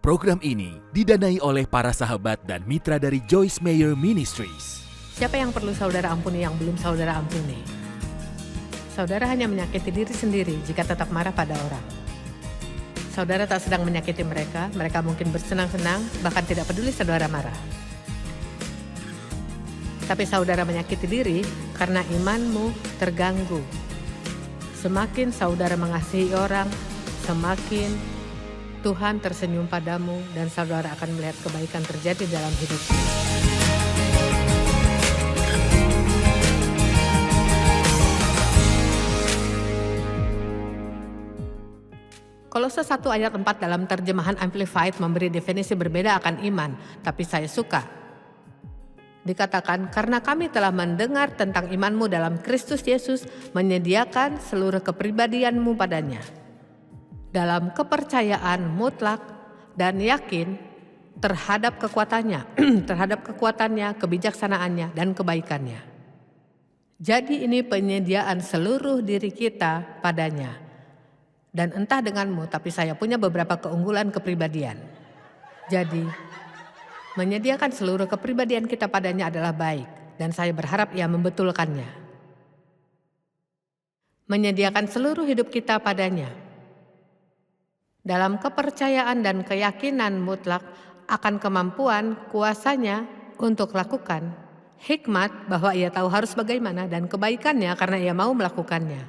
Program ini didanai oleh para sahabat dan mitra dari Joyce Meyer Ministries. Siapa yang perlu saudara ampuni yang belum saudara ampuni? Saudara hanya menyakiti diri sendiri jika tetap marah pada orang. Saudara tak sedang menyakiti mereka, mereka mungkin bersenang-senang, bahkan tidak peduli saudara marah. Tapi saudara menyakiti diri karena imanmu terganggu. Semakin saudara mengasihi orang, semakin Tuhan tersenyum padamu dan saudara akan melihat kebaikan terjadi dalam hidupmu. Kolose 1 ayat 4 dalam terjemahan Amplified memberi definisi berbeda akan iman, tapi saya suka. Dikatakan, karena kami telah mendengar tentang imanmu dalam Kristus Yesus, menyediakan seluruh kepribadianmu padanya. Dalam kepercayaan mutlak dan yakin terhadap kekuatannya, kebijaksanaannya, dan kebaikannya. Jadi ini penyediaan seluruh diri kita padanya. Dan entah denganmu, tapi saya punya beberapa keunggulan kepribadian. Jadi, menyediakan seluruh kepribadian kita padanya adalah baik, dan saya berharap ia membetulkannya. Menyediakan seluruh hidup kita padanya. Dalam kepercayaan dan keyakinan mutlak akan kemampuan kuasanya untuk lakukan, hikmat bahwa ia tahu harus bagaimana dan kebaikannya karena ia mau melakukannya.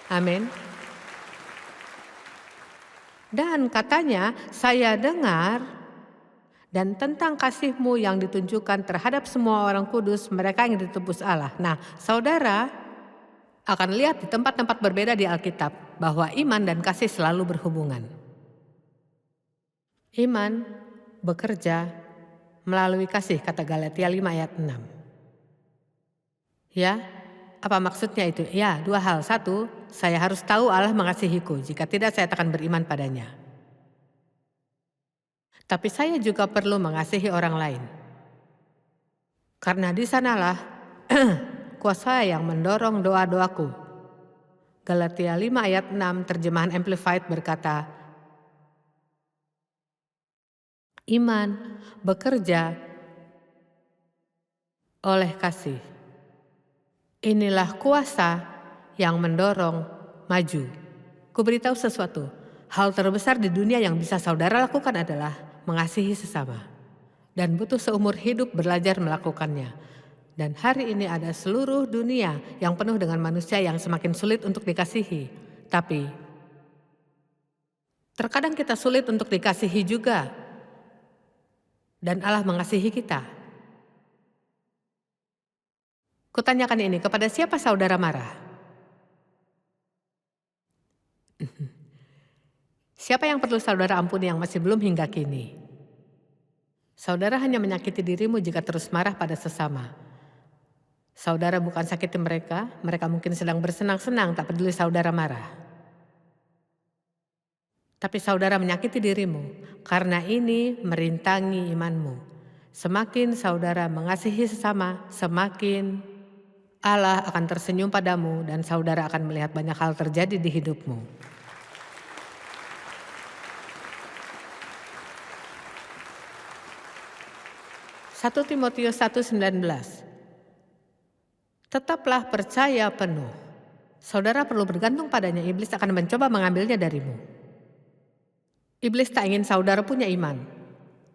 Amin. Dan katanya, saya dengar dan tentang kasih-Mu yang ditunjukkan terhadap semua orang kudus, mereka yang ditebus Allah. Nah, saudara akan lihat di tempat-tempat berbeda di Alkitab bahwa iman dan kasih selalu berhubungan. Iman bekerja melalui kasih, kata Galatia 5 ayat 6. Ya, apa maksudnya itu? Ya, dua hal. Satu, saya harus tahu Allah mengasihiku, jika tidak saya akan beriman padanya. Tapi saya juga perlu mengasihi orang lain. Karena di sanalah kuasa yang mendorong doa-doaku. Galatia 5 ayat 6 terjemahan Amplified berkata, iman bekerja oleh kasih. Inilah kuasa yang mendorong maju. Kuberitahu sesuatu, hal terbesar di dunia yang bisa saudara lakukan adalah mengasihi sesama. Dan butuh seumur hidup belajar melakukannya. Dan hari ini ada seluruh dunia yang penuh dengan manusia yang semakin sulit untuk dikasihi. Tapi terkadang kita sulit untuk dikasihi juga. Dan Allah mengasihi kita. Kutanyakan ini, kepada siapa saudara marah? Siapa yang perlu saudara ampuni yang masih belum hingga kini? Saudara hanya menyakiti dirimu jika terus marah pada sesama. Saudara bukan sakiti mereka, mereka mungkin sedang bersenang-senang, tak peduli saudara marah. Tapi saudara menyakiti dirimu, karena ini merintangi imanmu. Semakin saudara mengasihi sesama, semakin Allah akan tersenyum padamu dan saudara akan melihat banyak hal terjadi di hidupmu. Satu Timotius 1:19. Tetaplah percaya penuh. Saudara perlu bergantung padanya, iblis akan mencoba mengambilnya darimu. Iblis tak ingin saudara punya iman.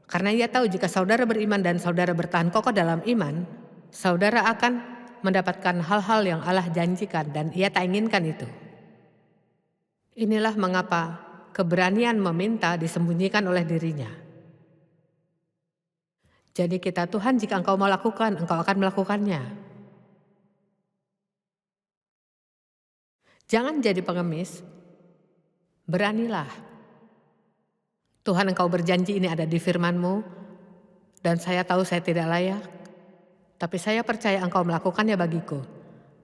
Karena ia tahu jika saudara beriman dan saudara bertahan kokoh dalam iman, saudara akan mendapatkan hal-hal yang Allah janjikan dan ia tak inginkan itu. Inilah mengapa keberanian meminta disembunyikan oleh dirinya. Jadi kita, Tuhan, jika Engkau mau lakukan, Engkau akan melakukannya. Jangan jadi pengemis, beranilah. Tuhan, Engkau berjanji ini ada di firman-Mu, dan saya tahu saya tidak layak, tapi saya percaya Engkau melakukannya bagiku.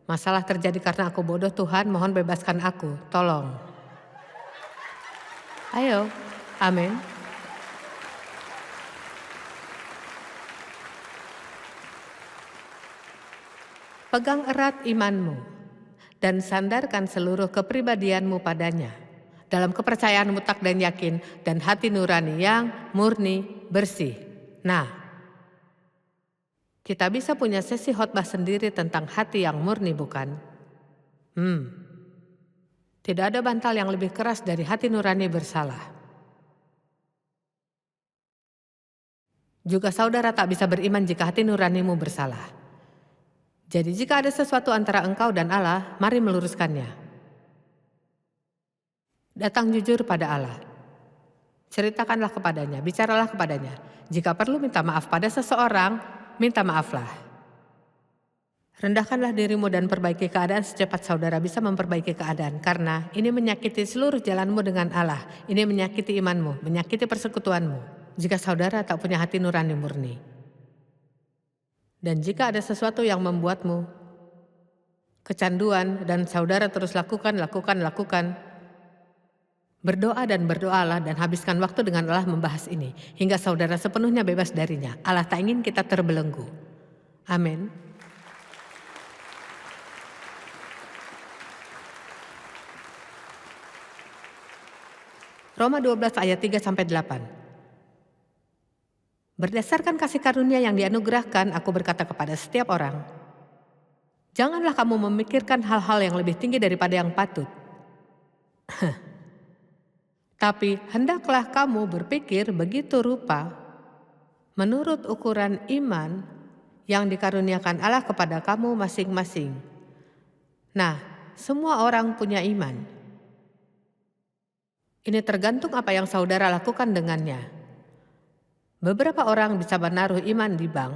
Masalah terjadi karena aku bodoh, Tuhan, mohon bebaskan aku, tolong. Ayo, amin. Pegang erat imanmu dan sandarkan seluruh kepribadianmu padanya. dalam kepercayaan mutlak dan yakin, dan hati nurani yang murni, bersih. Nah, kita bisa punya sesi khotbah sendiri tentang hati yang murni, bukan? Tidak ada bantal yang lebih keras dari hati nurani bersalah. Juga saudara tak bisa beriman jika hati nuranimu bersalah. Jadi jika ada sesuatu antara engkau dan Allah, mari meluruskannya. Datang jujur pada Allah. Ceritakanlah kepadanya, bicaralah kepadanya. Jika perlu minta maaf pada seseorang, minta maaflah. Rendahkanlah dirimu dan perbaiki keadaan secepat saudara bisa memperbaiki keadaan. Karena ini menyakiti seluruh jalanmu dengan Allah. Ini menyakiti imanmu, menyakiti persekutuanmu. Jika saudara tak punya hati nurani murni. Dan jika ada sesuatu yang membuatmu kecanduan dan saudara terus lakukan. Berdoa dan berdoalah dan habiskan waktu dengan Allah membahas ini. Hingga saudara sepenuhnya bebas darinya. Allah tak ingin kita terbelenggu. Amin. Roma 12 ayat 3-8. Berdasarkan kasih karunia yang dianugerahkan, aku berkata kepada setiap orang, janganlah kamu memikirkan hal-hal yang lebih tinggi daripada yang patut. Tapi hendaklah kamu berpikir begitu rupa, menurut ukuran iman yang dikaruniakan Allah kepada kamu masing-masing. Nah, semua orang punya iman. Ini tergantung apa yang saudara lakukan dengannya. Beberapa orang bisa menaruh iman di bank,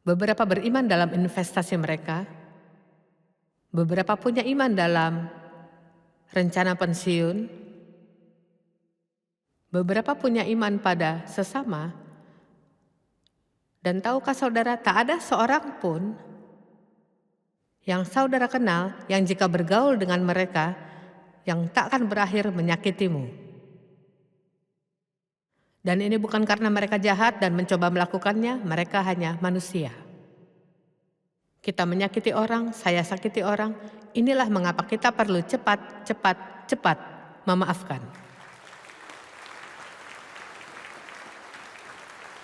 beberapa beriman dalam investasi mereka, beberapa punya iman dalam rencana pensiun, beberapa punya iman pada sesama, dan tahukah saudara tak ada seorang pun yang saudara kenal yang jika bergaul dengan mereka yang tak akan berakhir menyakitimu. Dan ini bukan karena mereka jahat dan mencoba melakukannya, mereka hanya manusia. Kita menyakiti orang, saya sakiti orang, inilah mengapa kita perlu cepat memaafkan.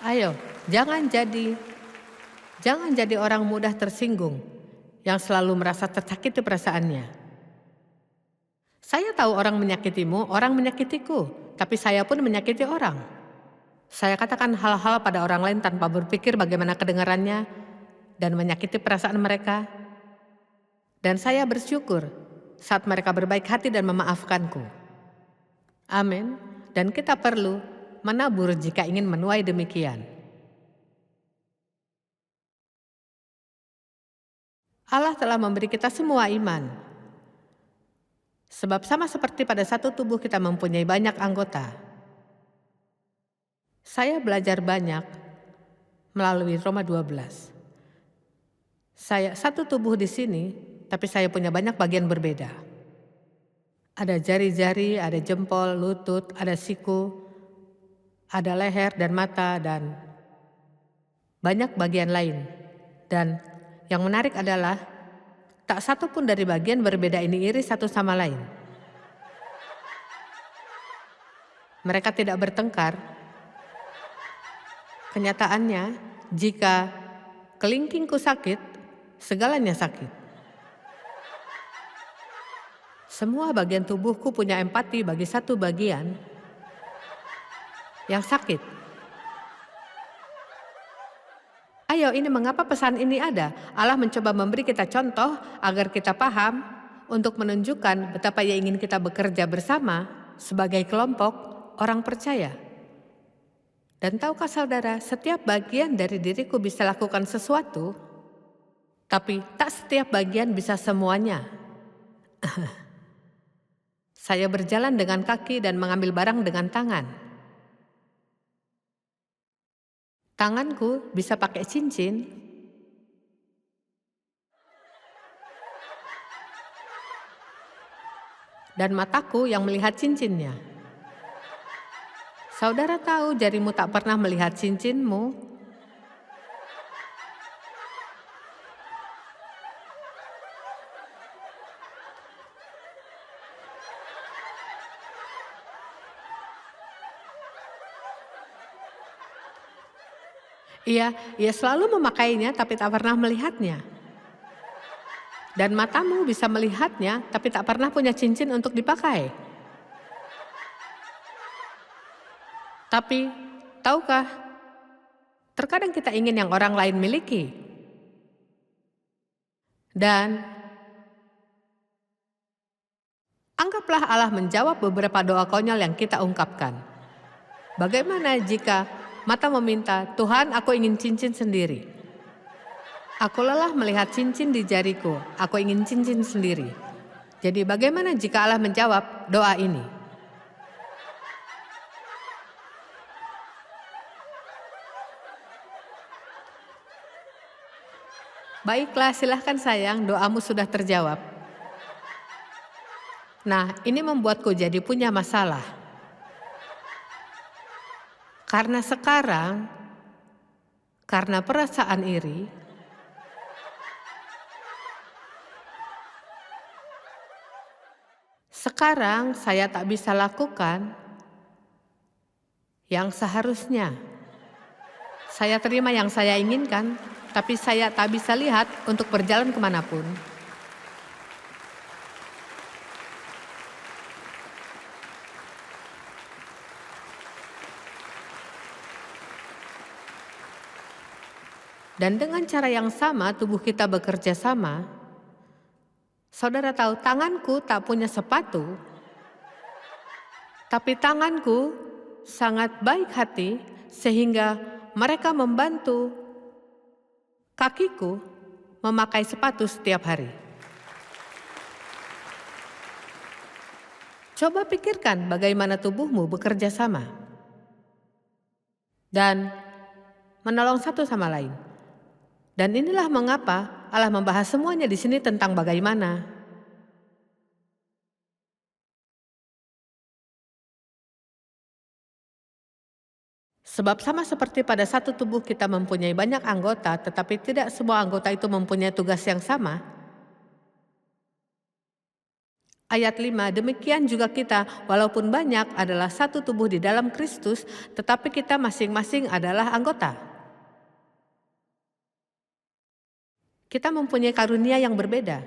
Ayo, jangan jadi orang mudah tersinggung, yang selalu merasa tersakiti perasaannya. Saya tahu orang menyakitimu, orang menyakitiku, tapi saya pun menyakiti orang. Saya katakan hal-hal pada orang lain tanpa berpikir bagaimana kedengarannya dan menyakiti perasaan mereka. Dan saya bersyukur saat mereka berbaik hati dan memaafkanku. Amin. Dan kita perlu menabur jika ingin menuai demikian. Allah telah memberi kita semua iman. Sebab sama seperti pada satu tubuh kita mempunyai banyak anggota. Saya belajar banyak melalui Roma 12. Saya satu tubuh di sini, tapi saya punya banyak bagian berbeda. Ada jari-jari, ada jempol, lutut, ada siku, ada leher dan mata, dan banyak bagian lain. Dan yang menarik adalah tak satu pun dari bagian berbeda ini iri satu sama lain. Mereka tidak bertengkar. Kenyataannya, jika kelingkingku sakit, segalanya sakit. Semua bagian tubuhku punya empati bagi satu bagian yang sakit. Ayo, ini mengapa pesan ini ada. Allah mencoba memberi kita contoh agar kita paham untuk menunjukkan betapa Ia ingin kita bekerja bersama sebagai kelompok orang percaya. Dan tahukah saudara, setiap bagian dari diriku bisa lakukan sesuatu, tapi tak setiap bagian bisa semuanya. Saya berjalan dengan kaki dan mengambil barang dengan tangan. Tanganku bisa pakai cincin. Dan mataku yang melihat cincinnya. Saudara tahu jarimu tak pernah melihat cincinmu? Ia selalu memakainya tapi tak pernah melihatnya. Dan matamu bisa melihatnya tapi tak pernah punya cincin untuk dipakai. Tapi, tahukah, terkadang kita ingin yang orang lain miliki. Dan anggaplah Allah menjawab beberapa doa konyol yang kita ungkapkan. Bagaimana jika mata meminta, Tuhan, aku ingin cincin sendiri. Aku lelah melihat cincin di jariku, aku ingin cincin sendiri. Jadi bagaimana jika Allah menjawab doa ini? Baiklah, silahkan sayang, doamu sudah terjawab. Nah, ini membuatku jadi punya masalah. Karena sekarang, karena perasaan iri, sekarang saya tak bisa lakukan yang seharusnya. Saya terima yang saya inginkan, tapi saya tak bisa lihat untuk berjalan kemanapun. Dan dengan cara yang sama tubuh kita bekerja sama. Saudara tahu, tanganku tak punya sepatu, tapi tanganku sangat baik hati sehingga mereka membantu kakiku memakai sepatu setiap hari. Coba pikirkan bagaimana tubuhmu bekerja sama dan menolong satu sama lain. Dan inilah mengapa Allah membahas semuanya di sini tentang bagaimana. Sebab sama seperti pada satu tubuh kita mempunyai banyak anggota, tetapi tidak semua anggota itu mempunyai tugas yang sama. Ayat 5, demikian juga kita, walaupun banyak adalah satu tubuh di dalam Kristus, tetapi kita masing-masing adalah anggota. Kita mempunyai karunia yang berbeda,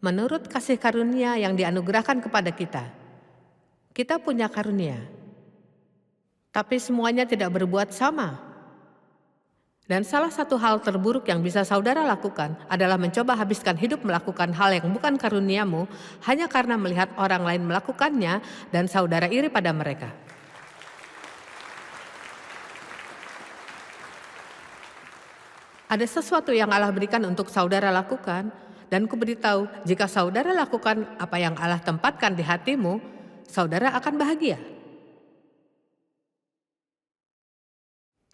menurut kasih karunia yang dianugerahkan kepada kita. Kita punya karunia, tapi semuanya tidak berbuat sama. Dan salah satu hal terburuk yang bisa saudara lakukan adalah mencoba habiskan hidup melakukan hal yang bukan karuniamu hanya karena melihat orang lain melakukannya dan saudara iri pada mereka. Ada sesuatu yang Allah berikan untuk saudara lakukan, dan kuberitahu, jika saudara lakukan apa yang Allah tempatkan di hatimu, saudara akan bahagia.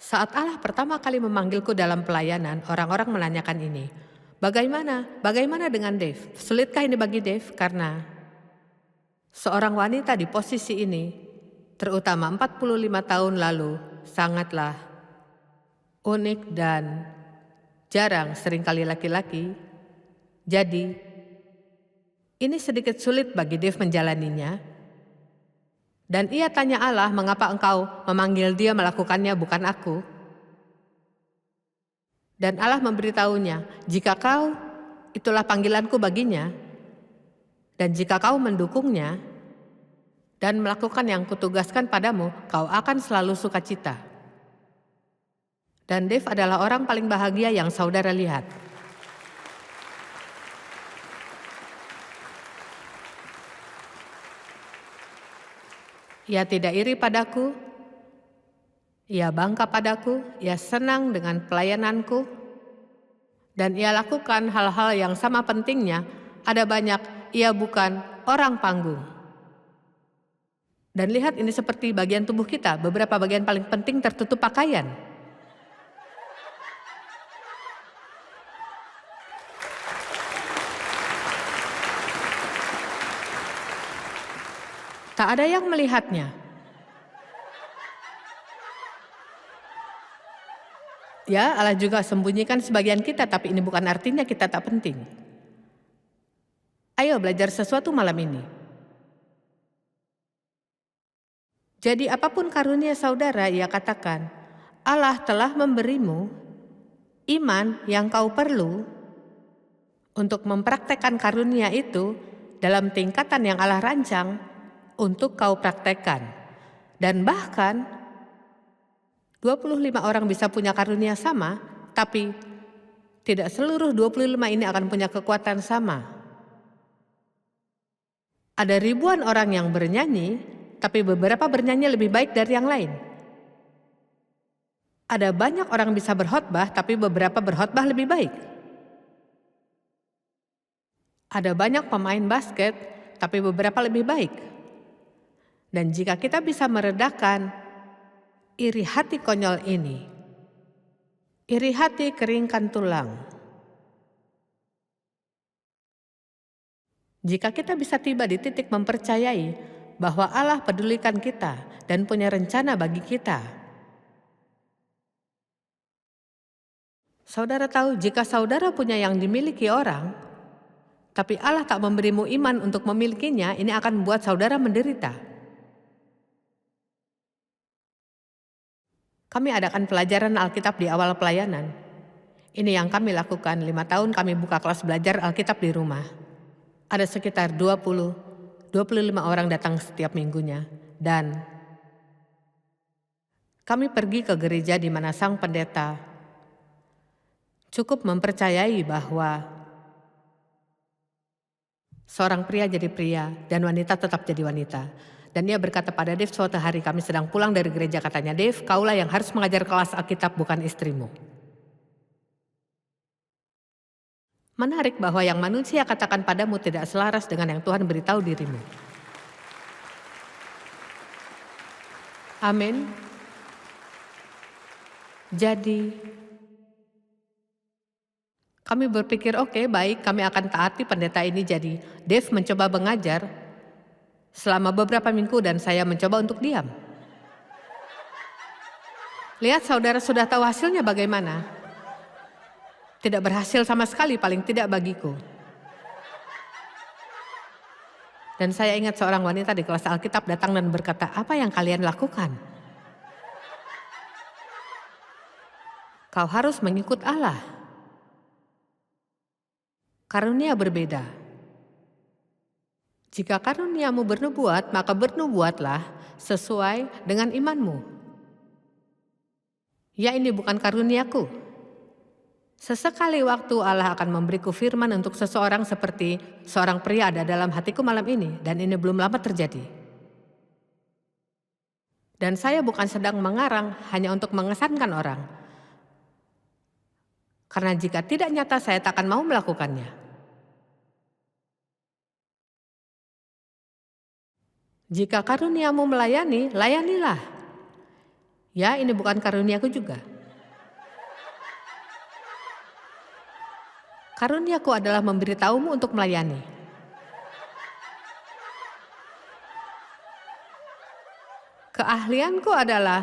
Saat Allah pertama kali memanggilku dalam pelayanan, orang-orang menanyakan ini, Bagaimana dengan Dave? Sulitkah ini bagi Dave? Karena seorang wanita di posisi ini, terutama 45 tahun lalu, sangatlah unik dan jarang, seringkali laki-laki. Jadi, ini sedikit sulit bagi Dave menjalaninya. Dan ia tanya Allah, mengapa engkau memanggil dia melakukannya bukan aku? Dan Allah memberitahunya, jika kau, itulah panggilanku baginya, dan jika kau mendukungnya dan melakukan yang kutugaskan padamu, kau akan selalu sukacita. Dan Dave adalah orang paling bahagia yang saudara lihat. Ia tidak iri padaku, ia bangga padaku, ia senang dengan pelayananku, dan ia lakukan hal-hal yang sama pentingnya. Ada banyak, ia bukan orang panggung. Dan lihat, ini seperti bagian tubuh kita, beberapa bagian paling penting tertutup pakaian. Tak ada yang melihatnya. Ya, Allah juga sembunyikan sebagian kita, tapi ini bukan artinya kita tak penting. Ayo belajar sesuatu malam ini. Jadi apapun karunia saudara, ia katakan, Allah telah memberimu iman yang kau perlu untuk mempraktekkan karunia itu dalam tingkatan yang Allah rancang untuk kau praktekkan. Dan bahkan 25 orang bisa punya karunia sama, tapi tidak seluruh 25 ini akan punya kekuatan sama. Ada ribuan orang yang bernyanyi, tapi beberapa bernyanyi lebih baik dari yang lain. Ada banyak orang bisa berkhotbah, tapi beberapa berkhotbah lebih baik. Ada banyak pemain basket, tapi beberapa lebih baik. Dan jika kita bisa meredakan iri hati konyol ini, iri hati keringkan tulang. Jika kita bisa tiba di titik mempercayai bahwa Allah pedulikan kita dan punya rencana bagi kita. Saudara tahu, jika saudara punya yang dimiliki orang, tapi Allah tak memberimu iman untuk memilikinya, ini akan membuat saudara menderita. Kami adakan pelajaran Alkitab di awal pelayanan. Ini yang kami lakukan, 5 tahun kami buka kelas belajar Alkitab di rumah. Ada sekitar 20-25 orang datang setiap minggunya. Dan kami pergi ke gereja di mana sang pendeta cukup mempercayai bahwa seorang pria jadi pria dan wanita tetap jadi wanita. Dan dia berkata pada Dave, suatu hari kami sedang pulang dari gereja, katanya, "Dave, kaulah yang harus mengajar kelas Alkitab, bukan istrimu." Menarik bahwa yang manusia katakan padamu tidak selaras dengan yang Tuhan beritahu dirimu. Amin. Jadi, kami berpikir, oke, baik, kami akan taati pendeta ini. Jadi, Dave mencoba mengajar selama beberapa minggu dan saya mencoba untuk diam. Lihat saudara, sudah tahu hasilnya bagaimana? Tidak berhasil sama sekali, paling tidak bagiku. Dan saya ingat seorang wanita di kelas Alkitab datang dan berkata, "Apa yang kalian lakukan? Kau harus mengikut Allah. Karunia berbeda. Jika karuniamu bernubuat, maka bernubuatlah sesuai dengan imanmu. Ya, ini bukan karuniaku. Sesekali waktu Allah akan memberiku firman untuk seseorang seperti seorang pria ada dalam hatiku malam ini, dan ini belum lama terjadi. Dan saya bukan sedang mengarang hanya untuk mengesankan orang. Karena jika tidak nyata, saya tak akan mau melakukannya. Jika karuniamu melayani, layanilah. Ya, ini bukan karuniaku juga. Karuniaku adalah memberitahumu untuk melayani. Keahlianku adalah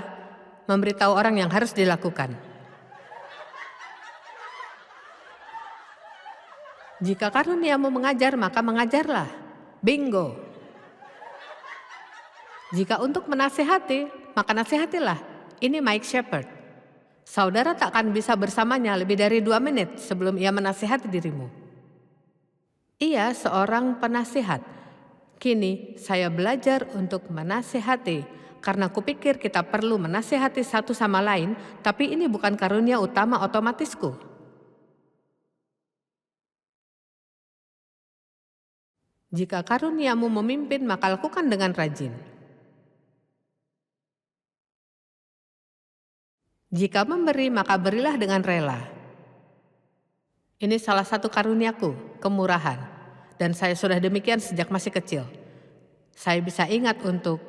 memberitahu orang yang harus dilakukan. Jika karuniamu mengajar, maka mengajarlah. Bingo. Jika untuk menasihati, maka nasihatilah. Ini Mike Shepard. Saudara tak akan bisa bersamanya lebih dari 2 menit sebelum ia menasihati dirimu. Ia seorang penasihat. Kini saya belajar untuk menasihati karena kupikir kita perlu menasihati satu sama lain, tapi ini bukan karunia utama otomatisku. Jika karuniamu memimpin, maka lakukan dengan rajin. Jika memberi, maka berilah dengan rela. Ini salah satu karuniaku, kemurahan. Dan saya sudah demikian sejak masih kecil. Saya bisa ingat untuk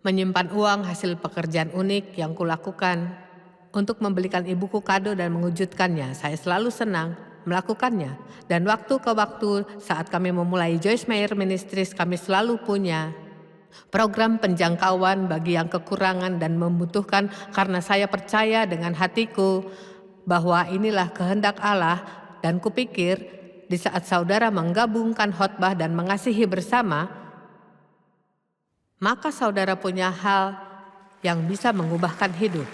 menyimpan uang hasil pekerjaan unik yang kulakukan untuk membelikan ibuku kado dan mengwujudkannya. Saya selalu senang melakukannya. Dan waktu ke waktu saat kami memulai Joyce Meyer Ministries, kami selalu punya program penjangkauan bagi yang kekurangan dan membutuhkan, karena saya percaya dengan hatiku bahwa inilah kehendak Allah, dan kupikir di saat saudara menggabungkan khotbah dan mengasihi bersama, maka saudara punya hal yang bisa mengubahkan hidup.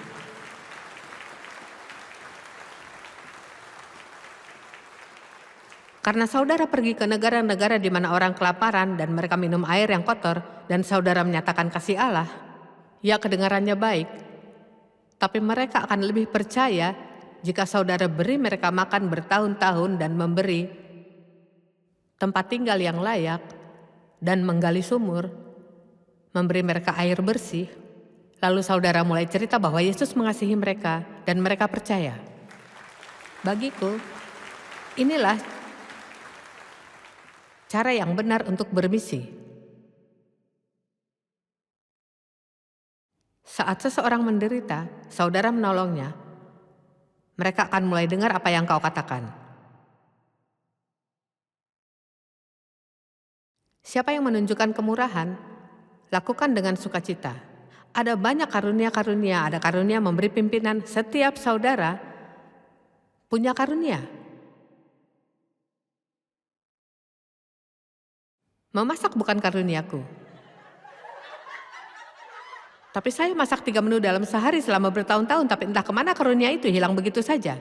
Karena saudara pergi ke negara-negara di mana orang kelaparan dan mereka minum air yang kotor, dan saudara menyatakan kasih Allah, ya kedengarannya baik, tapi mereka akan lebih percaya jika saudara beri mereka makan bertahun-tahun dan memberi tempat tinggal yang layak dan menggali sumur, memberi mereka air bersih. Lalu saudara mulai cerita bahwa Yesus mengasihi mereka dan mereka percaya. Bagiku, inilah cara yang benar untuk bermisi. Saat seseorang menderita, saudara menolongnya, mereka akan mulai dengar apa yang kau katakan. Siapa yang menunjukkan kemurahan, lakukan dengan sukacita. Ada banyak karunia-karunia, ada karunia memberi pimpinan. Setiap saudara punya karunia. Memasak bukan karuniaku. Tapi saya masak 3 menu dalam sehari selama bertahun-tahun, tapi entah kemana karunia itu hilang begitu saja.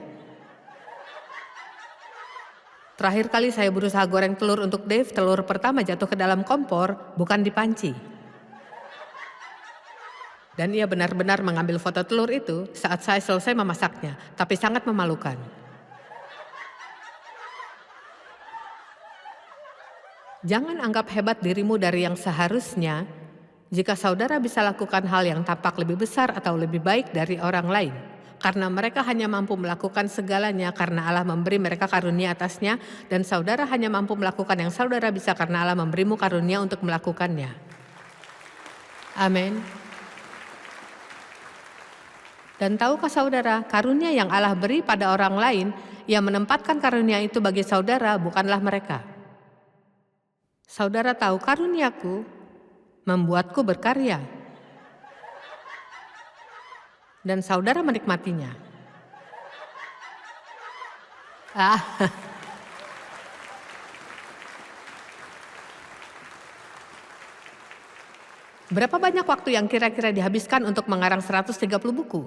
Terakhir kali saya berusaha goreng telur untuk Dave, telur pertama jatuh ke dalam kompor, bukan di panci. Dan ia benar-benar mengambil foto telur itu saat saya selesai memasaknya, tapi sangat memalukan. Jangan anggap hebat dirimu dari yang seharusnya jika saudara bisa lakukan hal yang tampak lebih besar atau lebih baik dari orang lain. Karena mereka hanya mampu melakukan segalanya karena Allah memberi mereka karunia atasnya, dan saudara hanya mampu melakukan yang saudara bisa karena Allah memberimu karunia untuk melakukannya. Amin. Dan tahukah saudara, karunia yang Allah beri pada orang lain, Ia menempatkan karunia itu bagi saudara, bukanlah mereka. Saudara tahu karuniaku membuatku berkarya. Dan saudara menikmatinya. Berapa banyak waktu yang kira-kira dihabiskan untuk mengarang 130 buku?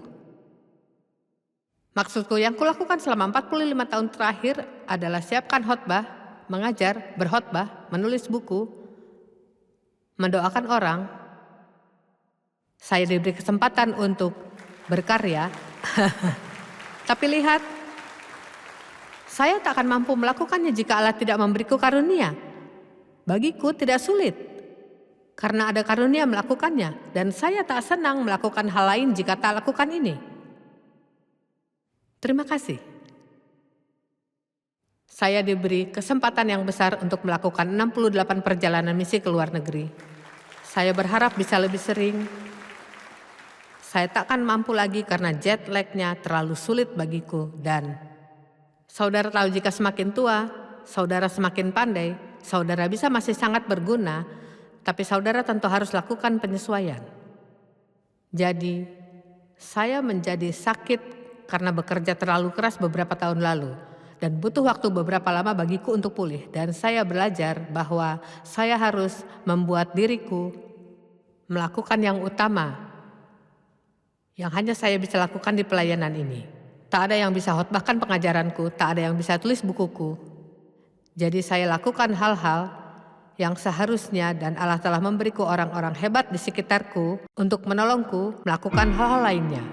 Maksudku yang kulakukan selama 45 tahun terakhir adalah siapkan khotbah, mengajar, berkhotbah, menulis buku, mendoakan orang. Saya diberi kesempatan untuk berkarya, tapi lihat, saya tak akan mampu melakukannya jika Allah tidak memberiku karunia. Bagiku tidak sulit, karena ada karunia melakukannya, dan saya tak senang melakukan hal lain jika tak lakukan ini. Terima kasih. Saya diberi kesempatan yang besar untuk melakukan 68 perjalanan misi ke luar negeri. Saya berharap bisa lebih sering. Saya takkan mampu lagi karena jet lag-nya terlalu sulit bagiku, dan saudara tahu jika semakin tua, saudara semakin pandai, saudara bisa masih sangat berguna, tapi saudara tentu harus lakukan penyesuaian. Jadi, saya menjadi sakit karena bekerja terlalu keras beberapa tahun lalu, dan butuh waktu beberapa lama bagiku untuk pulih, dan saya belajar bahwa saya harus membuat diriku melakukan yang utama yang hanya saya bisa lakukan di pelayanan ini. Tak ada yang bisa khotbahkan pengajaranku, tak ada yang bisa tulis bukuku. Jadi saya lakukan hal-hal yang seharusnya, dan Allah telah memberiku orang-orang hebat di sekitarku untuk menolongku melakukan hal-hal lainnya.